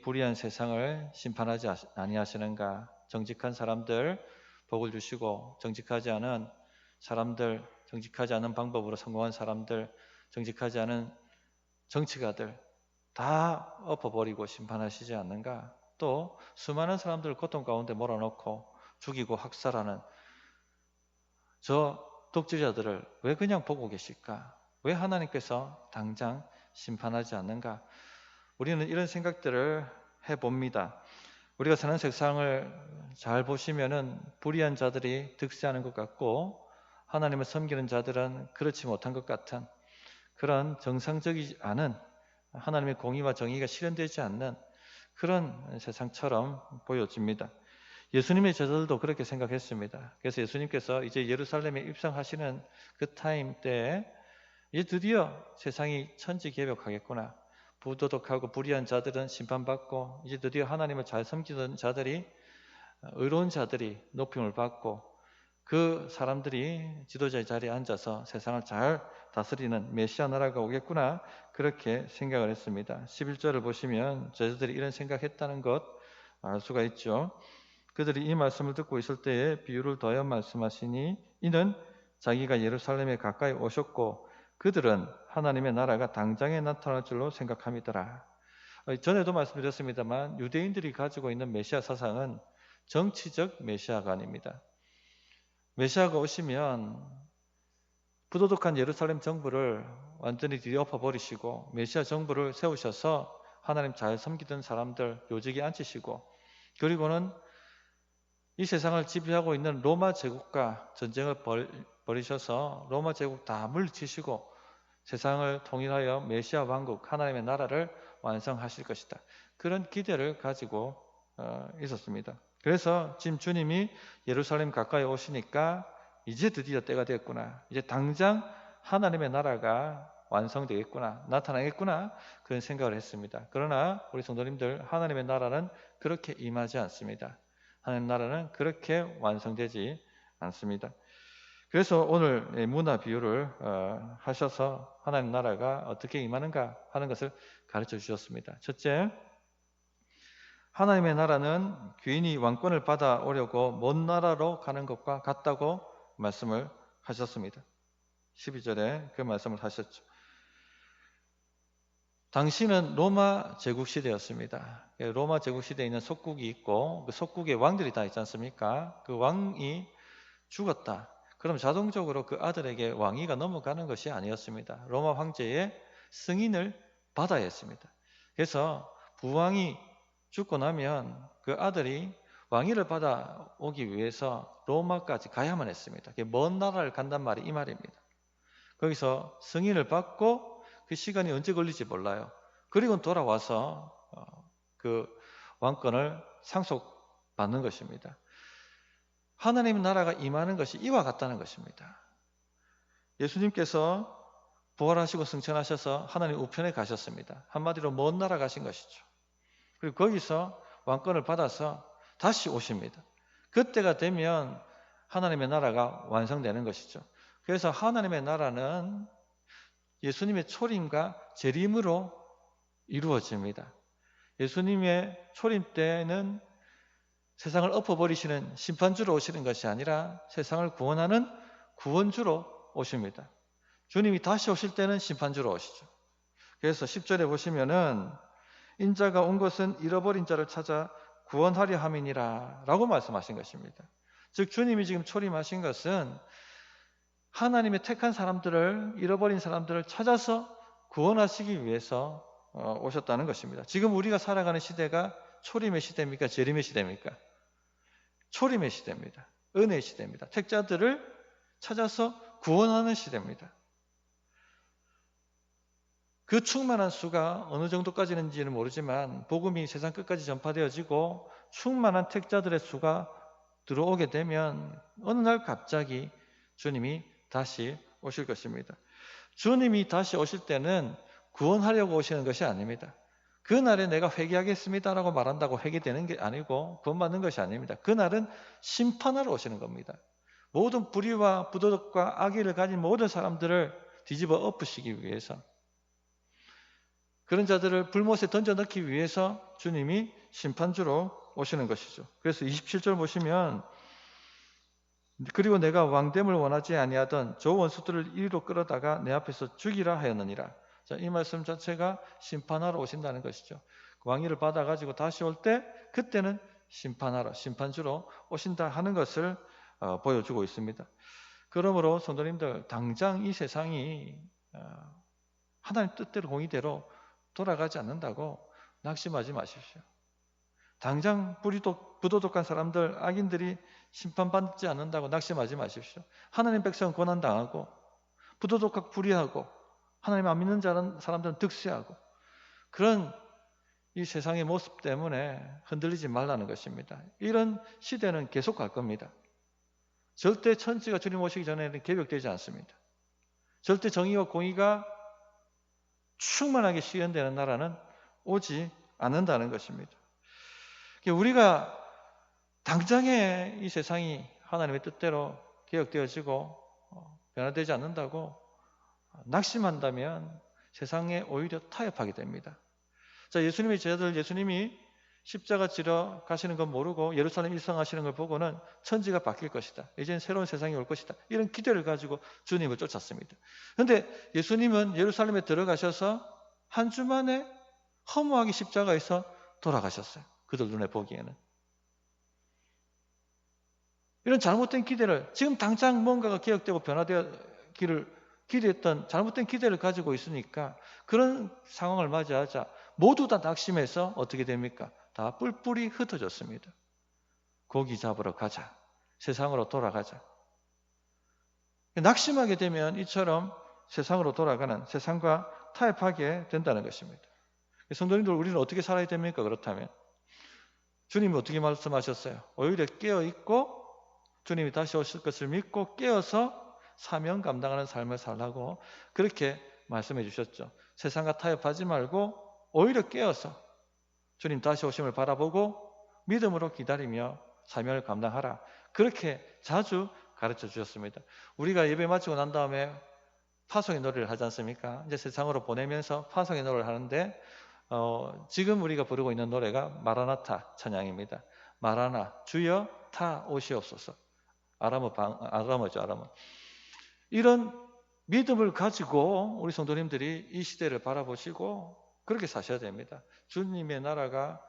불의한 세상을 심판하지 아니하시는가? 정직한 사람들 복을 주시고 정직하지 않은 사람들, 정직하지 않은 방법으로 성공한 사람들, 정직하지 않은 정치가들 다 엎어버리고 심판하시지 않는가? 또 수많은 사람들을 고통 가운데 몰아넣고 죽이고 학살하는 저 독재자들을 왜 그냥 보고 계실까? 왜 하나님께서 당장 심판하지 않는가? 우리는 이런 생각들을 해봅니다. 우리가 사는 세상을 잘 보시면은 불의한 자들이 득세하는 것 같고 하나님을 섬기는 자들은 그렇지 못한 것 같은 그런 정상적이지 않은 하나님의 공의와 정의가 실현되지 않는 그런 세상처럼 보여집니다. 예수님의 제자들도 그렇게 생각했습니다. 그래서 예수님께서 이제 예루살렘에 입성하시는 그 타임 때에 이제 드디어 세상이 천지개벽하겠구나. 부도덕하고 불의한 자들은 심판받고 이제 드디어 하나님을 잘 섬기던 자들이 의로운 자들이 높임을 받고 그 사람들이 지도자의 자리에 앉아서 세상을 잘 다스리는 메시아 나라가 오겠구나 그렇게 생각을 했습니다. 11절을 보시면 제자들이 이런 생각했다는 것 알 수가 있죠. 그들이 이 말씀을 듣고 있을 때에 비유를 더하여 말씀하시니 이는 자기가 예루살렘에 가까이 오셨고 그들은 하나님의 나라가 당장에 나타날 줄로 생각함이더라. 전에도 말씀드렸습니다만 유대인들이 가지고 있는 메시아 사상은 정치적 메시아가 아닙니다. 메시아가 오시면 부도덕한 예루살렘 정부를 완전히 뒤엎어버리시고 메시아 정부를 세우셔서 하나님 잘 섬기던 사람들 요직에 앉히시고 그리고는 이 세상을 지배하고 있는 로마 제국과 전쟁을 벌이셔서 로마 제국 다 물리치시고 세상을 통일하여 메시아 왕국 하나님의 나라를 완성하실 것이다. 그런 기대를 가지고 있었습니다. 그래서 지금 주님이 예루살렘 가까이 오시니까 이제 드디어 때가 됐구나. 이제 당장 하나님의 나라가 완성되겠구나. 나타나겠구나. 그런 생각을 했습니다. 그러나 우리 성도님들 하나님의 나라는 그렇게 임하지 않습니다. 하나님 나라는 그렇게 완성되지 않습니다. 그래서 오늘 문화 비유를 하셔서 하나님 나라가 어떻게 임하는가 하는 것을 가르쳐 주셨습니다. 첫째, 하나님의 나라는 귀인이 왕권을 받아오려고 먼 나라로 가는 것과 같다고 말씀을 하셨습니다. 12절에 그 말씀을 하셨죠. 당시는 로마 제국 시대였습니다. 로마 제국 시대에 있는 속국이 있고 그 속국의 왕들이 다 있지 않습니까? 그 왕이 죽었다. 그럼 자동적으로 그 아들에게 왕위가 넘어가는 것이 아니었습니다. 로마 황제의 승인을 받아야 했습니다. 그래서 부왕이 죽고 나면 그 아들이 왕위를 받아오기 위해서 로마까지 가야만 했습니다. 먼 나라를 간단 말이 이 말입니다. 거기서 승인을 받고 그 시간이 언제 걸릴지 몰라요. 그리고 돌아와서 그 왕권을 상속받는 것입니다. 하나님의 나라가 임하는 것이 이와 같다는 것입니다. 예수님께서 부활하시고 승천하셔서 하나님 우편에 가셨습니다. 한마디로 먼 나라 가신 것이죠. 그리고 거기서 왕권을 받아서 다시 오십니다. 그때가 되면 하나님의 나라가 완성되는 것이죠. 그래서 하나님의 나라는 예수님의 초림과 재림으로 이루어집니다. 예수님의 초림 때는 세상을 엎어버리시는 심판주로 오시는 것이 아니라 세상을 구원하는 구원주로 오십니다. 주님이 다시 오실 때는 심판주로 오시죠. 그래서 10절에 보시면은 인자가 온 것은 잃어버린 자를 찾아 구원하려 함이니라 라고 말씀하신 것입니다. 즉 주님이 지금 초림하신 것은 하나님의 택한 사람들을, 잃어버린 사람들을 찾아서 구원하시기 위해서 오셨다는 것입니다. 지금 우리가 살아가는 시대가 초림의 시대입니까? 재림의 시대입니까? 초림의 시대입니다. 은혜의 시대입니다. 택자들을 찾아서 구원하는 시대입니다. 그 충만한 수가 어느 정도까지는지는 모르지만 복음이 세상 끝까지 전파되어지고 충만한 택자들의 수가 들어오게 되면 어느 날 갑자기 주님이 다시 오실 것입니다. 주님이 다시 오실 때는 구원하려고 오시는 것이 아닙니다. 그날에 내가 회개하겠습니다라고 말한다고 회개되는 게 아니고 구원받는 것이 아닙니다. 그날은 심판하러 오시는 겁니다. 모든 불의와 부도덕과 악의를 가진 모든 사람들을 뒤집어 엎으시기 위해서 그런 자들을 불못에 던져 넣기 위해서 주님이 심판주로 오시는 것이죠. 그래서 27절 보시면 그리고 내가 왕됨을 원하지 아니하던 저 원수들을 이리로 끌어다가 내 앞에서 죽이라 하였느니라. 자, 이 말씀 자체가 심판하러 오신다는 것이죠. 왕위를 받아가지고 다시 올 때 그때는 심판하러 심판주로 오신다 하는 것을 보여주고 있습니다. 그러므로 성도님들 당장 이 세상이 하나님 뜻대로 공의대로 돌아가지 않는다고 낙심하지 마십시오. 당장 부도덕한 사람들, 악인들이 심판받지 않는다고 낙심하지 마십시오. 하나님 백성은 고난당하고 부도덕하고 불의하고 하나님 안 믿는 사람들은 득세하고 그런 이 세상의 모습 때문에 흔들리지 말라는 것입니다. 이런 시대는 계속 갈 겁니다. 절대 천지가 주님 오시기 전에는 개벽되지 않습니다. 절대 정의와 공의가 충만하게 실현되는 나라는 오지 않는다는 것입니다. 우리가 당장에 이 세상이 하나님의 뜻대로 개혁되어지고 변화되지 않는다고 낙심한다면 세상에 오히려 타협하게 됩니다. 자, 예수님의 제자들, 예수님이 십자가 지러 가시는 건 모르고 예루살렘 일성하시는 걸 보고는 천지가 바뀔 것이다. 이제는 새로운 세상이 올 것이다. 이런 기대를 가지고 주님을 쫓았습니다. 그런데 예수님은 예루살렘에 들어가셔서 한 주 만에 허무하게 십자가에서 돌아가셨어요. 그들 눈에 보기에는. 이런 잘못된 기대를 지금 당장 뭔가가 개혁되고 변화되기를 기대했던 잘못된 기대를 가지고 있으니까 그런 상황을 맞이하자 모두 다 낙심해서 어떻게 됩니까? 다 뿔뿔이 흩어졌습니다. 고기 잡으러 가자. 세상으로 돌아가자. 낙심하게 되면 이처럼 세상으로 돌아가는 세상과 타협하게 된다는 것입니다. 성도님들, 우리는 어떻게 살아야 됩니까? 그렇다면 주님이 어떻게 말씀하셨어요? 오히려 깨어있고 주님이 다시 오실 것을 믿고 깨어서 사명 감당하는 삶을 살라고 그렇게 말씀해 주셨죠. 세상과 타협하지 말고 오히려 깨어서 주님 다시 오심을 바라보고 믿음으로 기다리며 사명을 감당하라. 그렇게 자주 가르쳐 주셨습니다. 우리가 예배 마치고 난 다음에 파송의 노래를 하지 않습니까? 이제 세상으로 보내면서 파송의 노래를 하는데 지금 우리가 부르고 있는 노래가 마라나타 찬양입니다. 마라나, 주여 타 오시옵소서. 아람어죠, 아람어. 이런 믿음을 가지고 우리 성도님들이 이 시대를 바라보시고 그렇게 사셔야 됩니다. 주님의 나라가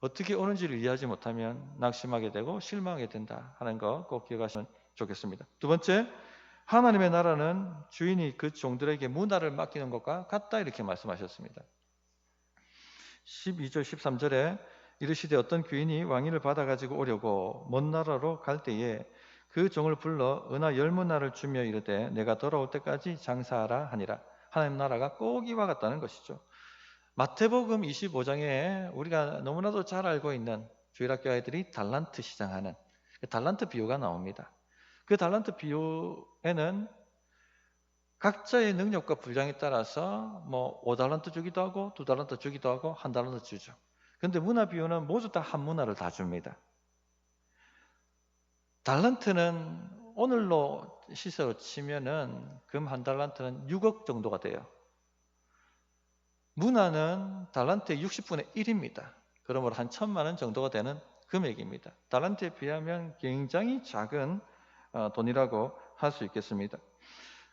어떻게 오는지를 이해하지 못하면 낙심하게 되고 실망하게 된다 하는 거 꼭 기억하시면 좋겠습니다. 두 번째, 하나님의 나라는 주인이 그 종들에게 문화를 맡기는 것과 같다 이렇게 말씀하셨습니다. 12절 13절에 이르시되 어떤 귀인이 왕위를 받아가지고 오려고 먼 나라로 갈 때에 그 종을 불러 은하 10문화를 주며 이르되 내가 돌아올 때까지 장사하라 하니라. 하나님 나라가 꼭 이와 같다는 것이죠. 마태복음 25장에 우리가 너무나도 잘 알고 있는 주일학교 아이들이 달란트 시장하는 달란트 비유가 나옵니다. 그 달란트 비유에는 각자의 능력과 분량에 따라서 5달란트 주기도 하고 2달란트 주기도 하고 1달란트 주죠. 그런데 문화 비유는 모두 다 한 문화를 다 줍니다. 달란트는 오늘로 시세로 치면은 금 1달란트는 6억 정도가 돼요. 문화는 달란트의 60분의 1입니다. 그러므로 한 1,000만 원 정도가 되는 금액입니다. 달란트에 비하면 굉장히 작은 돈이라고 할 수 있겠습니다.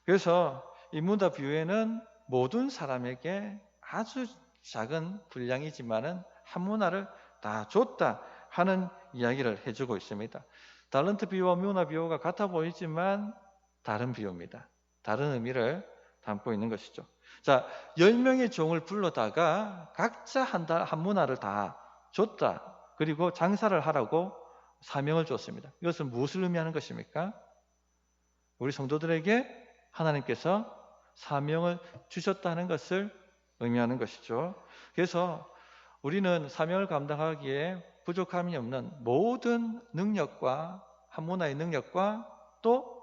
그래서 이 문화 비유에는 모든 사람에게 아주 작은 분량이지만은 한 문화를 다 줬다 하는 이야기를 해주고 있습니다. 달란트 비유와 문화 비유가 같아 보이지만 다른 비유입니다. 다른 의미를 담고 있는 것이죠. 자, 10명의 종을 불러다가 각자 한 문화를 다 줬다. 그리고 장사를 하라고 사명을 줬습니다. 이것은 무엇을 의미하는 것입니까? 우리 성도들에게 하나님께서 사명을 주셨다는 것을 의미하는 것이죠. 그래서 우리는 사명을 감당하기에 부족함이 없는 모든 능력과 한 문화의 능력과 또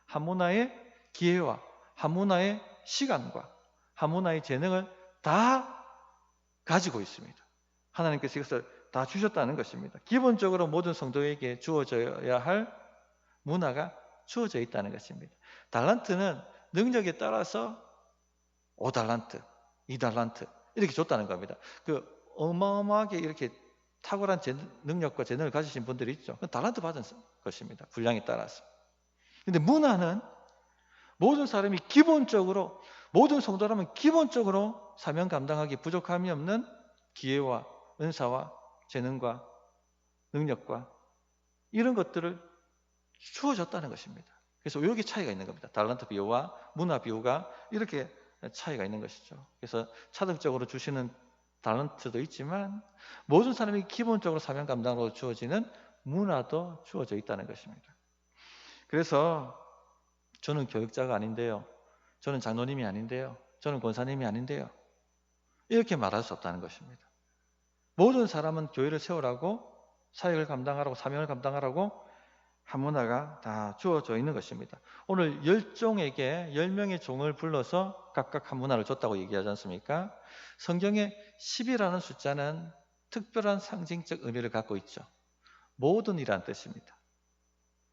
한 문화의 기회와 한 문화의 시간과 한 문화의 재능을 다 가지고 있습니다. 하나님께서 이것을 다 주셨다는 것입니다. 기본적으로 모든 성도에게 주어져야 할 문화가 주어져 있다는 것입니다. 달란트는 능력에 따라서 5달란트, 2달란트, 이렇게 줬다는 겁니다. 그 어마어마하게 이렇게 탁월한 능력과 재능을 가지신 분들이 있죠. 그건 달란트 받은 것입니다. 분량에 따라서. 근데 문화는 모든 사람이 기본적으로, 모든 성도라면 기본적으로 사명 감당하기 부족함이 없는 기회와 은사와 재능과 능력과 이런 것들을 주어졌다는 것입니다. 그래서 여기 차이가 있는 겁니다. 달란트 비유와 문화 비유가 이렇게 차이가 있는 것이죠. 그래서 차등적으로 주시는 달란트도 있지만 모든 사람이 기본적으로 사명 감당으로 주어지는 문화도 주어져 있다는 것입니다. 그래서 저는 교육자가 아닌데요, 저는 장로님이 아닌데요, 저는 권사님이 아닌데요, 이렇게 말할 수 없다는 것입니다. 모든 사람은 교회를 세우라고, 사역을 감당하라고, 사명을 감당하라고 한 문화가 다 주어져 있는 것입니다. 오늘 10종에게 10명의 종을 불러서 각각 한 문화를 줬다고 얘기하지 않습니까? 성경에 10이라는 숫자는 특별한 상징적 의미를 갖고 있죠. 모든이란 뜻입니다.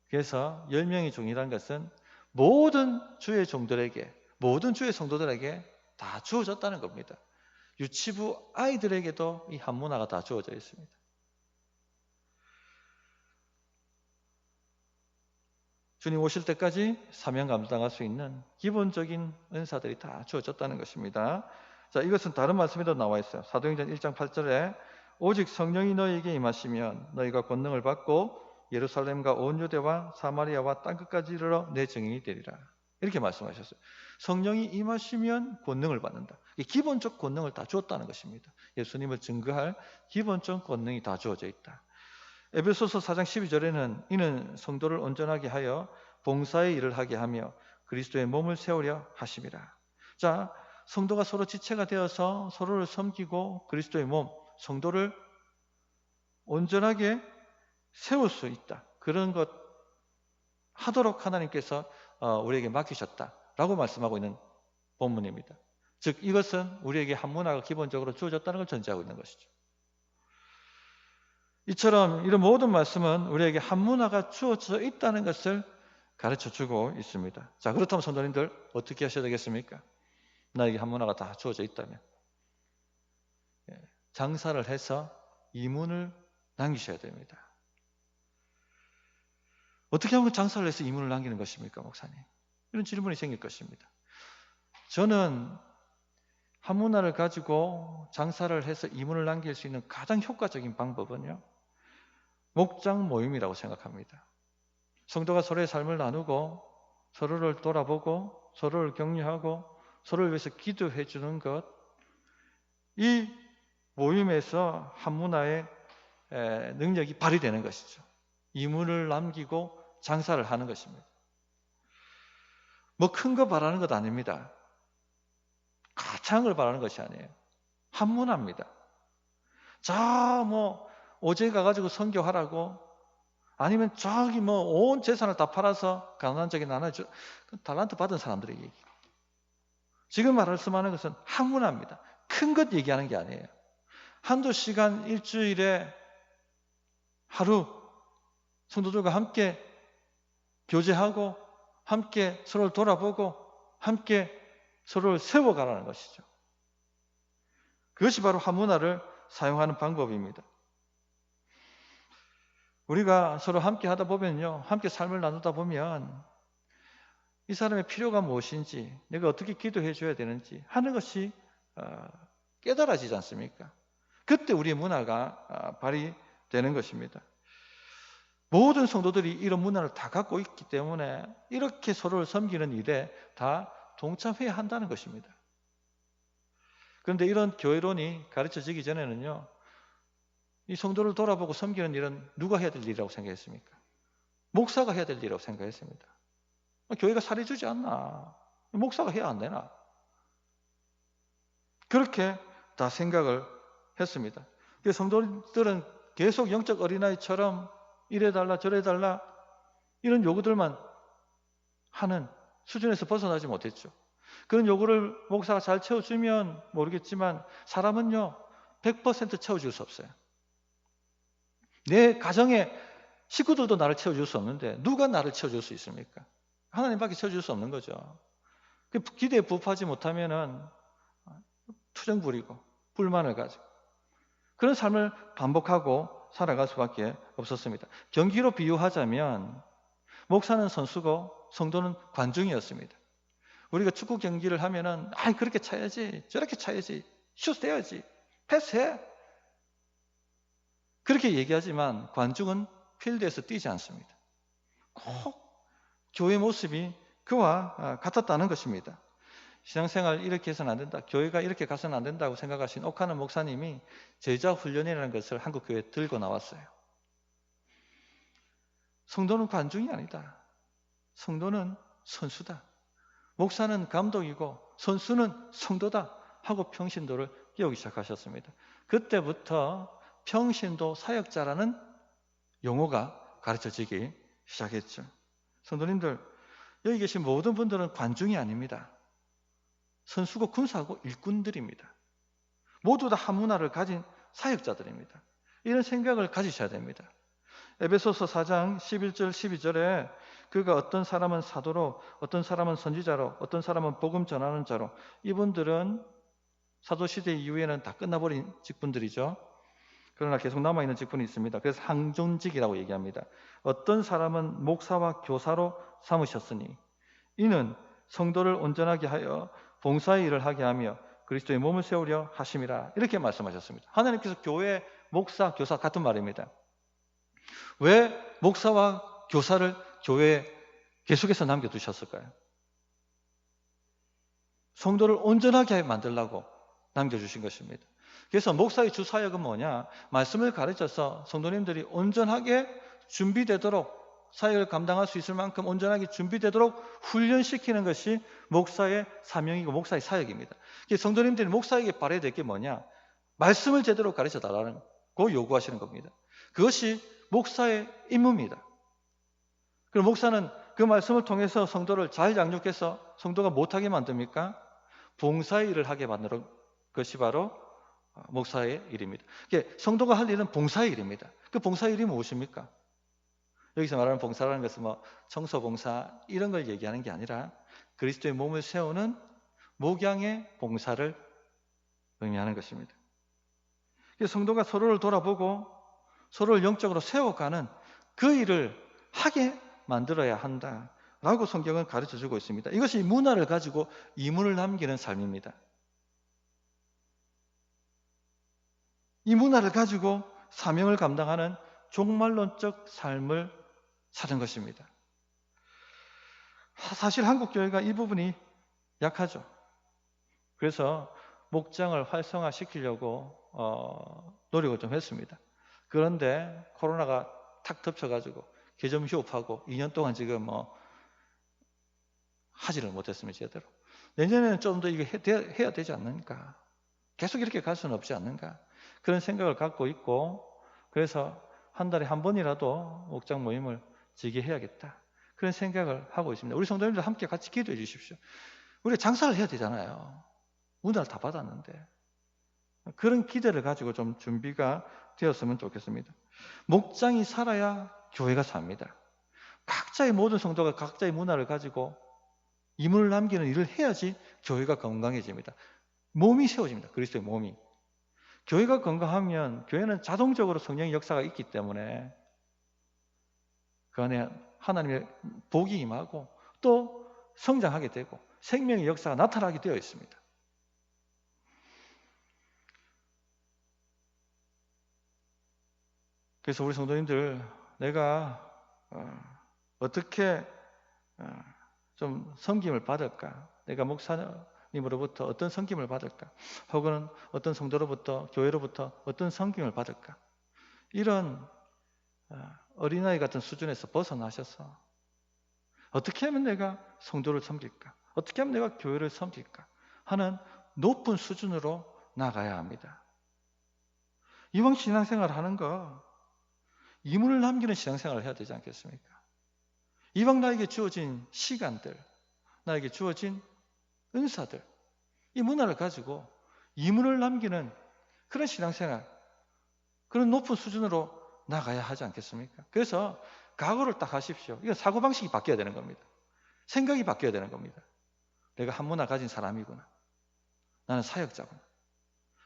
그래서 10명의 종이란 것은 모든 주의 종들에게, 모든 주의 성도들에게 다 주어졌다는 겁니다. 유치부 아이들에게도 이 한 문화가 다 주어져 있습니다. 주님 오실 때까지 사명 감당할 수 있는 기본적인 은사들이 다 주어졌다는 것입니다. 자, 이것은 다른 말씀에도 나와 있어요. 사도행전 1장 8절에 오직 성령이 너희에게 임하시면 너희가 권능을 받고 예루살렘과 온 유대와 사마리아와 땅끝까지 이르러 내 증인이 되리라. 이렇게 말씀하셨어요. 성령이 임하시면 권능을 받는다. 기본적 권능을 다 주었다는 것입니다. 예수님을 증거할 기본적 권능이 다 주어져 있다. 에베소서 4장 12절에는 이는 성도를 온전하게 하여 봉사의 일을 하게 하며 그리스도의 몸을 세우려 하심이라. 자, 성도가 서로 지체가 되어서 서로를 섬기고 그리스도의 몸, 성도를 온전하게 세울 수 있다. 그런 것 하도록 하나님께서 우리에게 맡기셨다라고 말씀하고 있는 본문입니다. 즉 이것은 우리에게 한 문화가 기본적으로 주어졌다는 걸 전제하고 있는 것이죠. 이처럼 이런 모든 말씀은 우리에게 한 문화가 주어져 있다는 것을 가르쳐주고 있습니다. 자, 그렇다면 성도님들 어떻게 하셔야 되겠습니까? 나에게 한 문화가 다 주어져 있다면 장사를 해서 이문을 남기셔야 됩니다. 어떻게 하면 장사를 해서 이문을 남기는 것입니까, 목사님? 이런 질문이 생길 것입니다. 저는 한 문화를 가지고 장사를 해서 이문을 남길 수 있는 가장 효과적인 방법은요, 목장 모임이라고 생각합니다. 성도가 서로의 삶을 나누고 서로를 돌아보고 서로를 격려하고 서로를 위해서 기도해 주는 것, 이 모임에서 한 문화의 능력이 발휘되는 것이죠. 이문을 남기고 장사를 하는 것입니다. 뭐 큰 거 바라는 것 아닙니다. 가창을 바라는 것이 아니에요. 한 문화입니다. 자, 뭐 오제 가가지고 선교하라고, 아니면 저기 뭐 온 재산을 다 팔아서 가난한 적이 나눠줘, 달란트 받은 사람들의 얘기. 지금 말씀하는 것은 한 문화입니다. 큰 것 얘기하는 게 아니에요. 한두 시간 일주일에 하루 성도들과 함께 교제하고 함께 서로를 돌아보고 함께 서로를 세워가라는 것이죠. 그것이 바로 한 문화를 사용하는 방법입니다. 우리가 서로 함께 하다 보면요, 함께 삶을 나누다 보면 이 사람의 필요가 무엇인지, 내가 어떻게 기도해 줘야 되는지 하는 것이 깨달아지지 않습니까? 그때 우리의 문화가 발휘되는 것입니다. 모든 성도들이 이런 문화를 다 갖고 있기 때문에 이렇게 서로를 섬기는 일에 다 동참해야 한다는 것입니다. 그런데 이런 교회론이 가르쳐지기 전에는요, 이 성도를 돌아보고 섬기는 일은 누가 해야 될 일이라고 생각했습니까? 목사가 해야 될 일이라고 생각했습니다. 교회가 살해주지 않나? 목사가 해야 안 되나? 그렇게 다 생각을 했습니다. 성도들은 계속 영적 어린아이처럼 이래달라 저래달라 이런 요구들만 하는 수준에서 벗어나지 못했죠. 그런 요구를 목사가 잘 채워주면 모르겠지만 사람은요 100% 채워줄 수 없어요. 내 가정의 식구들도 나를 채워줄 수 없는데 누가 나를 채워줄 수 있습니까? 하나님밖에 채워줄 수 없는 거죠. 기대에 부합하지 못하면은 투정 부리고 불만을 가지고 그런 삶을 반복하고 살아갈 수밖에 없었습니다. 경기로 비유하자면 목사는 선수고 성도는 관중이었습니다. 우리가 축구 경기를 하면은 그렇게 차야지, 저렇게 차야지, 슛 해야지, 패스해, 그렇게 얘기하지만 관중은 필드에서 뛰지 않습니다. 꼭 교회 모습이 그와 같았다는 것입니다. 신앙생활 이렇게 해서는 안 된다, 교회가 이렇게 가서는 안 된다고 생각하신 옥하는 목사님이 제자 훈련이라는 것을 한국 교회에 들고 나왔어요. 성도는 관중이 아니다. 성도는 선수다. 목사는 감독이고 선수는 성도다 하고 평신도를 깨우기 시작하셨습니다. 그때부터 평신도 사역자라는 용어가 가르쳐지기 시작했죠. 성도님들, 여기 계신 모든 분들은 관중이 아닙니다. 선수고 군사고 일꾼들입니다. 모두 다 한 문화를 가진 사역자들입니다. 이런 생각을 가지셔야 됩니다. 에베소서 4장 11절 12절에 그가 어떤 사람은 사도로, 어떤 사람은 선지자로, 어떤 사람은 복음 전하는 자로, 이분들은 사도시대 이후에는 다 끝나버린 직분들이죠. 그러나 계속 남아있는 직분이 있습니다. 그래서 항존직이라고 얘기합니다. 어떤 사람은 목사와 교사로 삼으셨으니 이는 성도를 온전하게 하여 봉사의 일을 하게 하며 그리스도의 몸을 세우려 하심이라, 이렇게 말씀하셨습니다. 하나님께서 교회, 목사, 교사 같은 말입니다. 왜 목사와 교사를 교회에 계속해서 남겨두셨을까요? 성도를 온전하게 만들려고 남겨주신 것입니다. 그래서 목사의 주 사역은 뭐냐? 말씀을 가르쳐서 성도님들이 온전하게 준비되도록, 사역을 감당할 수 있을 만큼 온전하게 준비되도록 훈련시키는 것이 목사의 사명이고 목사의 사역입니다. 성도님들이 목사에게 바라야 될 게 뭐냐? 말씀을 제대로 가르쳐 달라는 거 요구하시는 겁니다. 그것이 목사의 임무입니다. 그럼 목사는 그 말씀을 통해서 성도를 잘 양육해서 성도가 못하게 만듭니까? 봉사의 일을 하게 만드는 것이 바로 목사의 일입니다. 성도가 할 일은 봉사의 일입니다. 그 봉사의 일이 무엇입니까? 여기서 말하는 봉사라는 것은 청소봉사 이런 걸 얘기하는 게 아니라 그리스도의 몸을 세우는 목양의 봉사를 의미하는 것입니다. 성도가 서로를 돌아보고 서로를 영적으로 세워가는 그 일을 하게 만들어야 한다라고 성경은 가르쳐주고 있습니다. 이것이 문화를 가지고 이문을 남기는 삶입니다. 이 문화를 가지고 사명을 감당하는 종말론적 삶을 사는 것입니다. 사실 한국 교회가 이 부분이 약하죠. 그래서 목장을 활성화시키려고 노력을 좀 했습니다. 그런데 코로나가 탁 덮쳐가지고 개점 휴업하고 2년 동안 지금 하지를 못했습니다. 제대로. 내년에는 좀 더 이거 해야 되지 않는가? 계속 이렇게 갈 수는 없지 않는가? 그런 생각을 갖고 있고, 그래서 한 달에 한 번이라도 목장 모임을 지게해야겠다, 그런 생각을 하고 있습니다. 우리 성도님들 함께 같이 기도해 주십시오. 우리가 장사를 해야 되잖아요. 문화를 다 받았는데. 그런 기대를 가지고 좀 준비가 되었으면 좋겠습니다. 목장이 살아야 교회가 삽니다. 각자의 모든 성도가 각자의 문화를 가지고 이문을 남기는 일을 해야지 교회가 건강해집니다. 몸이 세워집니다. 그리스도의 몸이. 교회가 건강하면 교회는 자동적으로 성령의 역사가 있기 때문에 그 안에 하나님의 복이 임하고 또 성장하게 되고 생명의 역사가 나타나게 되어 있습니다. 그래서 우리 성도님들, 내가 어떻게 좀 섬김을 받을까? 내가 목사님으로부터 어떤 섬김을 받을까? 혹은 어떤 성도로부터, 교회로부터 어떤 섬김을 받을까? 이런 어린아이 같은 수준에서 벗어나셔서 어떻게 하면 내가 성도를 섬길까? 어떻게 하면 내가 교회를 섬길까? 하는 높은 수준으로 나가야 합니다. 이왕 신앙생활을 하는 거 이문을 남기는 신앙생활을 해야 되지 않겠습니까? 이왕 나에게 주어진 시간들, 나에게 주어진 은사들, 이 문화를 가지고 이문을 남기는 그런 신앙생활, 그런 높은 수준으로 나가야 하지 않겠습니까? 그래서 각오를 딱 하십시오. 이건 사고방식이 바뀌어야 되는 겁니다. 생각이 바뀌어야 되는 겁니다. 내가 한 문화 가진 사람이구나. 나는 사역자구나.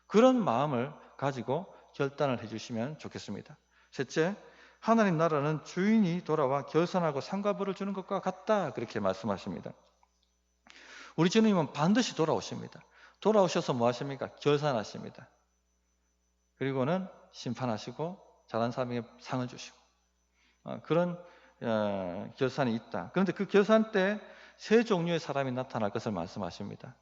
그런 마음을 가지고 결단을 해주시면 좋겠습니다. 셋째, 하나님 나라는 주인이 돌아와 결산하고 상과 벌을 주는 것과 같다, 그렇게 말씀하십니다. 우리 주님은 반드시 돌아오십니다. 돌아오셔서 뭐 하십니까? 결산하십니다. 그리고는 심판하시고 잘한 사람에게 상을 주시고 그런 결산이 있다. 그런데 그 결산 때 세 종류의 사람이 나타날 것을 말씀하십니다.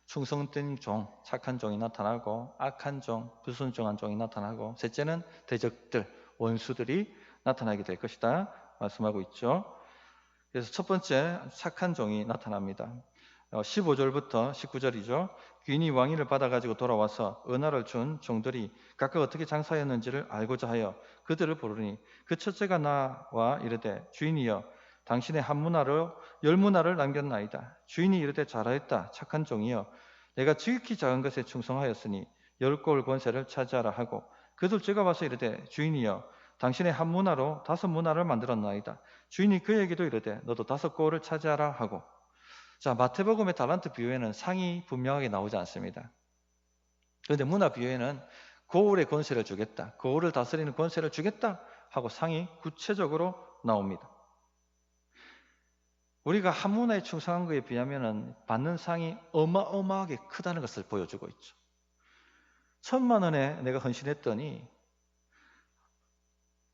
충성된 종, 착한 종이 나타나고, 악한 종, 불순종한 종이 나타나고, 셋째는 대적들, 원수들이 나타나게 될 것이다 말씀하고 있죠. 그래서 첫 번째 착한 종이 나타납니다. 15절부터 19절이죠. 귀인이 왕위를 받아가지고 돌아와서 은하를 준 종들이 각각 어떻게 장사했는지를 알고자 하여 그들을 부르니 그 첫째가 나와 이르되 주인이여 당신의 한 문화로 10문화를 남겼나이다. 주인이 이르되 잘하였다 착한 종이여 내가 지극히 작은 것에 충성하였으니 10골 권세를 차지하라 하고 그 둘째가 와서 이르되 주인이여 당신의 한 문화로 5문화를 만들었나이다. 주인이 그에게도 이르되 너도 5골을 차지하라 하고. 자, 마태복음의 달란트 비유에는 상이 분명하게 나오지 않습니다. 그런데 문화 비유에는 고을의 권세를 주겠다, 고을을 다스리는 권세를 주겠다 하고 상이 구체적으로 나옵니다. 우리가 한 문화에 충성한 것에 비하면 받는 상이 어마어마하게 크다는 것을 보여주고 있죠. 1,000만 원에 내가 헌신했더니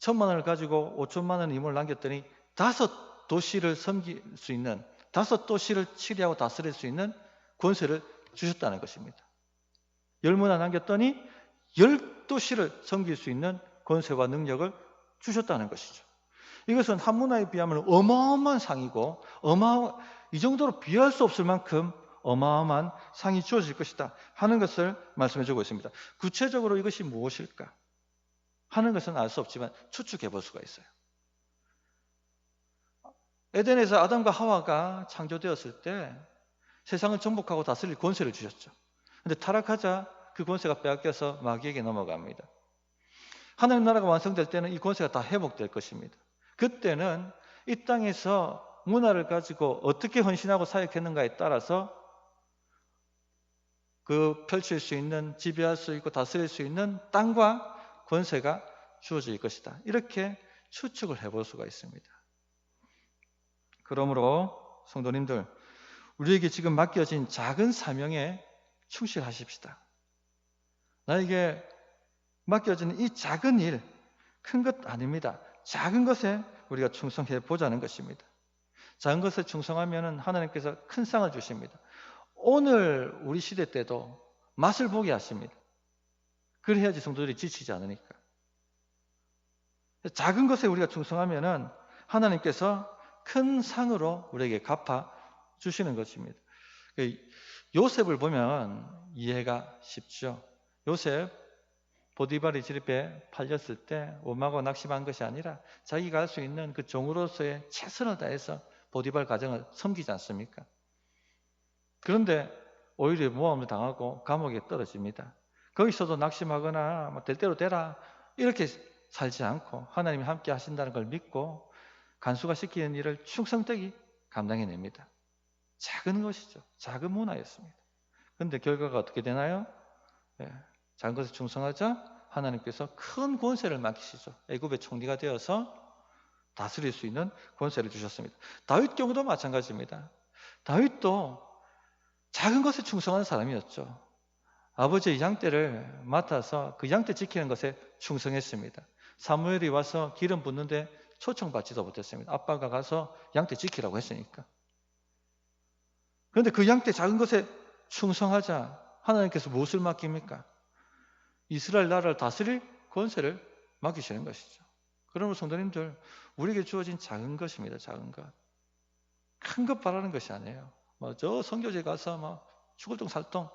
1,000만 원을 가지고 5천만 원 임을 남겼더니 5도시를 섬길 수 있는, 5도시를 치리하고 다스릴 수 있는 권세를 주셨다는 것입니다. 10문화 남겼더니 10도시를 섬길 수 있는 권세와 능력을 주셨다는 것이죠. 이것은 한 문화에 비하면 어마어마한 상이고 이 정도로 비할 수 없을 만큼 어마어마한 상이 주어질 것이다 하는 것을 말씀해 주고 있습니다. 구체적으로 이것이 무엇일까 하는 것은 알 수 없지만 추측해 볼 수가 있어요. 에덴에서 아담과 하와가 창조되었을 때 세상을 정복하고 다스릴 권세를 주셨죠. 그런데 타락하자 그 권세가 빼앗겨서 마귀에게 넘어갑니다. 하나님 나라가 완성될 때는 이 권세가 다 회복될 것입니다. 그때는 이 땅에서 문화를 가지고 어떻게 헌신하고 사역했는가에 따라서 그 펼칠 수 있는, 지배할 수 있고 다스릴 수 있는 땅과 권세가 주어질 것이다. 이렇게 추측을 해볼 수가 있습니다. 그러므로 성도님들, 우리에게 지금 맡겨진 작은 사명에 충실하십시다. 나에게 맡겨진 이 작은 일, 큰 것 아닙니다. 작은 것에 우리가 충성해 보자는 것입니다. 작은 것에 충성하면 하나님께서 큰 상을 주십니다. 오늘 우리 시대 때도 맛을 보게 하십니다. 그래야지 성도들이 지치지 않으니까. 작은 것에 우리가 충성하면 하나님께서 큰 상으로 우리에게 갚아 주시는 것입니다. 요셉을 보면 이해가 쉽죠. 요셉 보디발의 집에 팔렸을 때 원망하고 낙심한 것이 아니라 자기가 할 수 있는 그 종으로서의 최선을 다해서 보디발 가정을 섬기지 않습니까? 그런데 오히려 모함을 당하고 감옥에 떨어집니다. 거기서도 낙심하거나 될 대로 되라 이렇게 살지 않고 하나님이 함께 하신다는 걸 믿고 간수가 시키는 일을 충성되게 감당해냅니다. 작은 것이죠. 작은 문화였습니다. 그런데 결과가 어떻게 되나요? 작은 것에 충성하자 하나님께서 큰 권세를 맡기시죠. 애굽의 총리가 되어서 다스릴 수 있는 권세를 주셨습니다. 다윗 경우도 마찬가지입니다. 다윗도 작은 것에 충성하는 사람이었죠. 아버지의 양떼를 맡아서 그 양떼 지키는 것에 충성했습니다. 사무엘이 와서 기름 붓는데 초청받지도 못했습니다. 아빠가 가서 양떼 지키라고 했으니까. 그런데 그 양떼 작은 것에 충성하자 하나님께서 무엇을 맡깁니까? 이스라엘 나라를 다스릴 권세를 맡기시는 것이죠. 그러므로 성도님들, 우리에게 주어진 작은 것입니다. 작은 것. 큰 것 바라는 것이 아니에요. 저 선교제 가서 죽을똥 살똥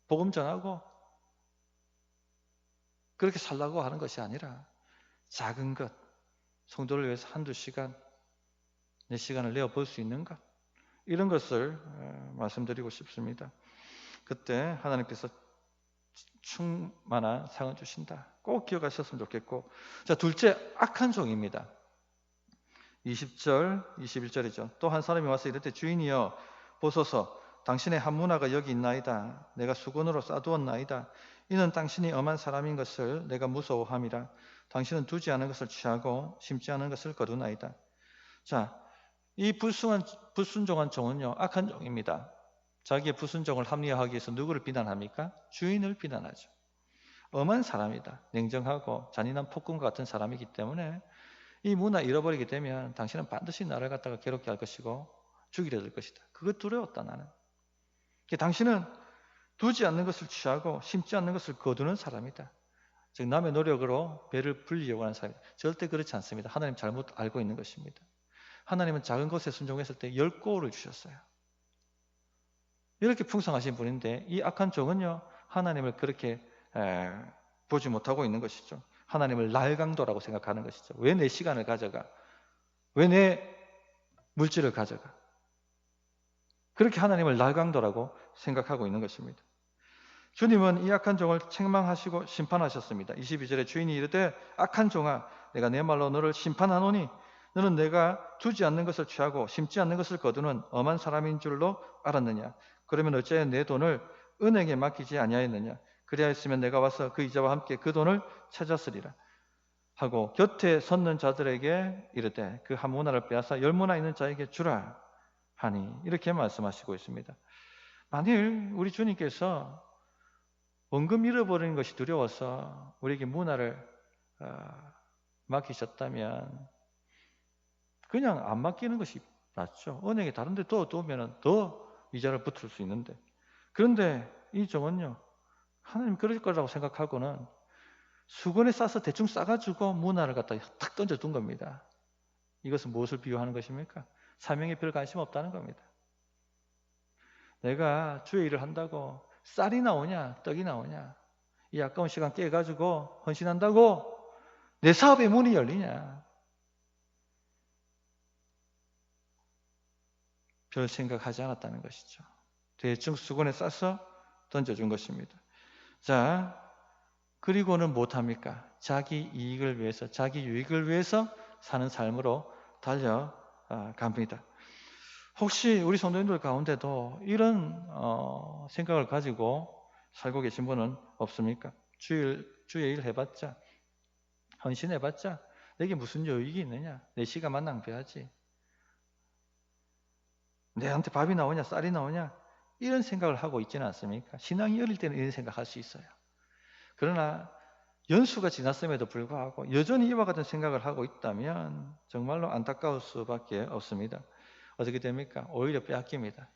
복음 전하고 그렇게 살라고 하는 것이 아니라 작은 것, 성도를 위해서 한두 시간, 내 시간을 내어 볼 수 있는 것, 이런 것을 말씀드리고 싶습니다. 그때 하나님께서 충만한 상을 주신다. 꼭 기억하셨으면 좋겠고, 자, 둘째, 악한 종입니다. 20절, 21절이죠. 또 한 사람이 와서 이럴 때 주인이여 보소서 당신의 한 문화가 여기 있나이다. 내가 수건으로 싸두었나이다. 이는 당신이 엄한 사람인 것을 내가 무서워함이라. 당신은 두지 않은 것을 취하고 심지 않은 것을 거두나이다. 자, 이 불순종한 종은요, 악한 종입니다. 자기의 불순종을 합리화하기 위해서 누구를 비난합니까? 주인을 비난하죠. 엄한 사람이다. 냉정하고 잔인한 폭군과 같은 사람이기 때문에 이 문화 잃어버리게 되면 당신은 반드시 나를 갖다가 괴롭게 할 것이고 죽이려 들 것이다. 그거 두려웠다, 나는. 당신은 두지 않는 것을 취하고 심지 않는 것을 거두는 사람이다. 즉 남의 노력으로 배를 불리려고 하는 사람이다. 절대 그렇지 않습니다. 하나님 잘못 알고 있는 것입니다. 하나님은 작은 것에 순종했을 때 10고를 주셨어요. 이렇게 풍성하신 분인데 이 악한 종은요, 하나님을 그렇게 보지 못하고 있는 것이죠. 하나님을 날강도라고 생각하는 것이죠. 왜 내 시간을 가져가? 왜 내 물질을 가져가? 그렇게 하나님을 날강도라고 생각하고 있는 것입니다. 주님은 이 악한 종을 책망하시고 심판하셨습니다. 22절에 주인이 이르되 악한 종아, 내가 내 말로 너를 심판하노니 너는 내가 두지 않는 것을 취하고 심지 않는 것을 거두는 엄한 사람인 줄로 알았느냐? 그러면 어찌하여 내 돈을 은행에 맡기지 아니하였느냐? 그리하였으면 내가 와서 그 이자와 함께 그 돈을 찾았으리라 하고 곁에 섰는 자들에게 이르되 그 한 문화를 빼앗아 10문화 있는 자에게 주라 하니, 이렇게 말씀하시고 있습니다. 만일 우리 주님께서 원금 잃어버리는 것이 두려워서 우리에게 문화를 맡기셨다면 그냥 안 맡기는 것이 낫죠. 은행에 다른 데 두면 더 이자를 붙을 수 있는데. 그런데 이 종은요, 하나님 그럴 거라고 생각하고는 수건에 싸서 대충 싸가지고 문화를 갖다 탁 던져둔 겁니다. 이것은 무엇을 비유하는 것입니까? 사명에 별 관심 없다는 겁니다. 내가 주의 일을 한다고 쌀이 나오냐 떡이 나오냐, 이 아까운 시간 깨가지고 헌신한다고 내 사업의 문이 열리냐, 별 생각하지 않았다는 것이죠. 대충 수건에 싸서 던져준 것입니다. 자, 그리고는 못합니까? 자기 이익을 위해서, 자기 유익을 위해서 사는 삶으로 달려갑니다. 혹시 우리 성도님들 가운데도 이런 생각을 가지고 살고 계신 분은 없습니까? 주의 일 해봤자, 헌신해봤자 내게 무슨 유익이 있느냐? 내 시간만 낭비하지. 내한테 밥이 나오냐 쌀이 나오냐, 이런 생각을 하고 있지는 않습니까? 신앙이 어릴 때는 이런 생각할 수 있어요. 그러나 연수가 지났음에도 불구하고 여전히 이와 같은 생각을 하고 있다면 정말로 안타까울 수밖에 없습니다. 어떻게 됩니까? 오히려 빼앗깁니다.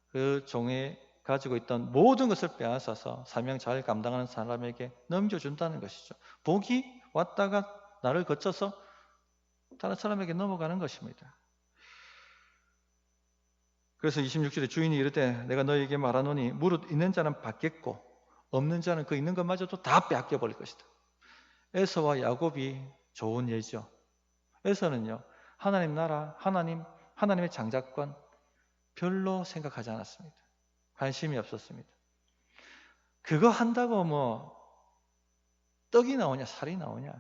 그 종이 가지고 있던 모든 것을 빼앗아서 사명 잘 감당하는 사람에게 넘겨준다는 것이죠. 복이 왔다가 나를 거쳐서 다른 사람에게 넘어가는 것입니다. 그래서 26절에 주인이 이르되 내가 너에게 말하노니 무릇 있는 자는 받겠고 없는 자는 그 있는 것마저도 다 빼앗겨 버릴 것이다. 에서와 야곱이 좋은 예죠. 에서는요, 하나님 나라, 하나님의 장자권 별로 생각하지 않았습니다. 관심이 없었습니다. 그거 한다고 뭐 떡이 나오냐 살이 나오냐,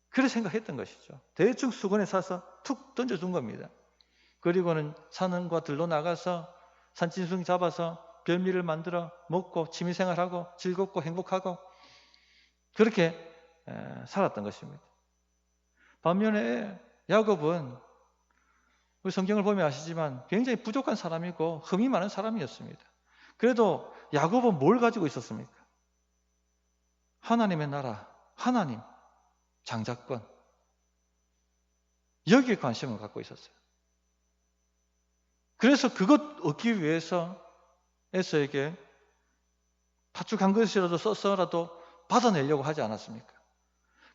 그래 생각했던 것이죠. 대충 수건에 싸서 툭 던져준 겁니다. 그리고는 산과 들로 나가서 산짐승 잡아서 별미를 만들어 먹고 취미생활하고 즐겁고 행복하고 그렇게 살았던 것입니다. 반면에 야곱은 우리 성경을 보면 아시지만 굉장히 부족한 사람이고 흠이 많은 사람이었습니다. 그래도 야곱은 뭘 가지고 있었습니까? 하나님의 나라, 하나님 장자권, 여기에 관심을 갖고 있었어요. 그래서 그것 얻기 위해서 에서에게 팥죽 한 그릇이라도 써서라도 받아내려고 하지 않았습니까?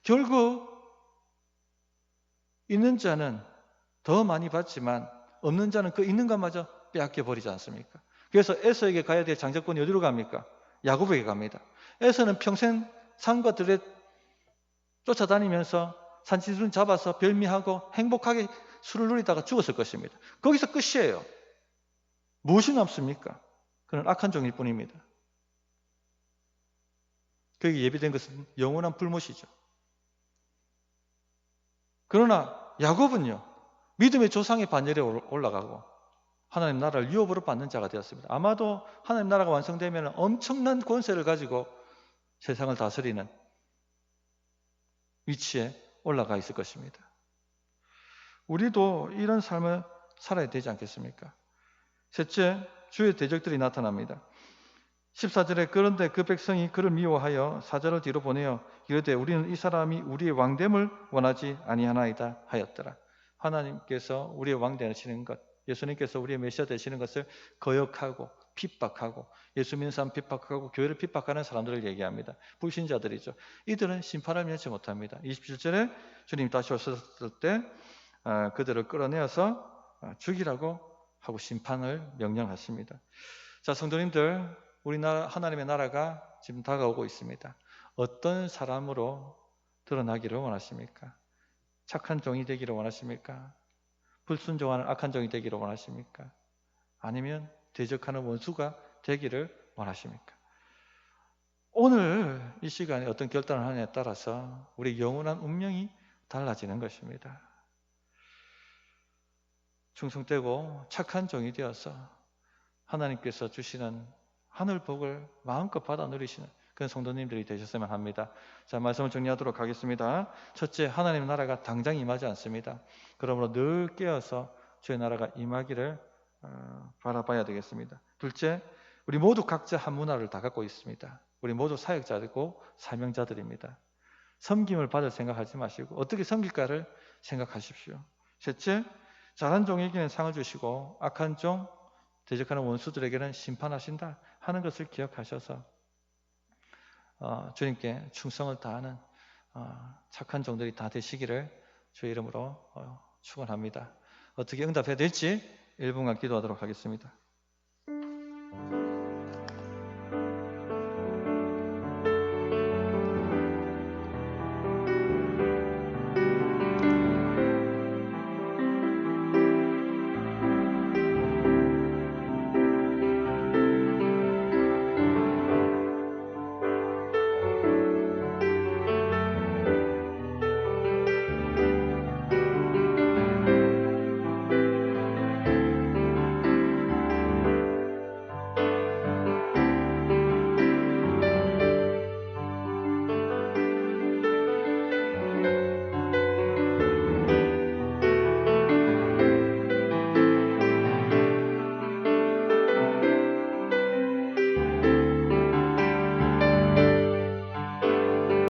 결국 있는 자는 더 많이 받지만 없는 자는 그 있는 것마저 빼앗겨 버리지 않습니까? 그래서 에서에게 가야 될 장자권이 어디로 갑니까? 야곱에게 갑니다. 에서는 평생 산과 들에 쫓아다니면서 산짐승 잡아서 별미하고 행복하게 술을 누리다가 죽었을 것입니다. 거기서 끝이에요. 무엇이 남습니까? 그는 악한 종일 뿐입니다. 그에게 예비된 것은 영원한 불못이죠. 그러나 야곱은요, 믿음의 조상의 반열에 올라가고 하나님 나라를 유업으로 받는 자가 되었습니다. 아마도 하나님 나라가 완성되면 엄청난 권세를 가지고 세상을 다스리는 위치에 올라가 있을 것입니다. 우리도 이런 삶을 살아야 되지 않겠습니까? 셋째, 주의 대적들이 나타납니다. 14절에 그런데 그 백성이 그를 미워하여 사절을 뒤로 보내어 이르되 우리는 이 사람이 우리의 왕됨을 원하지 아니하나이다 하였더라. 하나님께서 우리의 왕 되시는 것, 예수님께서 우리의 메시아 되시는 것을 거역하고 핍박하고 예수 믿는 사람 핍박하고 교회를 핍박하는 사람들을 얘기합니다. 불신자들이죠. 이들은 심판을 면치 못합니다. 27절에 주님 다시 오셨을 때 그들을 끌어내어서 죽이라고 하고 심판을 명령하십니다. 자, 성도님들, 우리나라 하나님의 나라가 지금 다가오고 있습니다. 어떤 사람으로 드러나기를 원하십니까? 착한 종이 되기를 원하십니까? 불순종하는 악한 종이 되기를 원하십니까? 아니면 대적하는 원수가 되기를 원하십니까? 오늘 이 시간에 어떤 결단을 하느냐에 따라서 우리 영원한 운명이 달라지는 것입니다. 충성되고 착한 종이 되어서 하나님께서 주시는 하늘 복을 마음껏 받아 누리시는 그런 성도님들이 되셨으면 합니다. 자, 말씀을 정리하도록 하겠습니다. 첫째, 하나님의 나라가 당장 임하지 않습니다. 그러므로 늘 깨어서 주의 나라가 임하기를 바라봐야 되겠습니다. 둘째, 우리 모두 각자 한 문화를 다 갖고 있습니다. 우리 모두 사역자이고 사명자들입니다. 섬김을 받을 생각하지 마시고 어떻게 섬길까를 생각하십시오. 셋째, 잘한 종에게는 상을 주시고 악한 종, 대적하는 원수들에게는 심판하신다 하는 것을 기억하셔서 주님께 충성을 다하는 착한 종들이 다 되시기를 주의 이름으로 축원합니다. 어떻게 응답해야 될지 1분간 기도하도록 하겠습니다.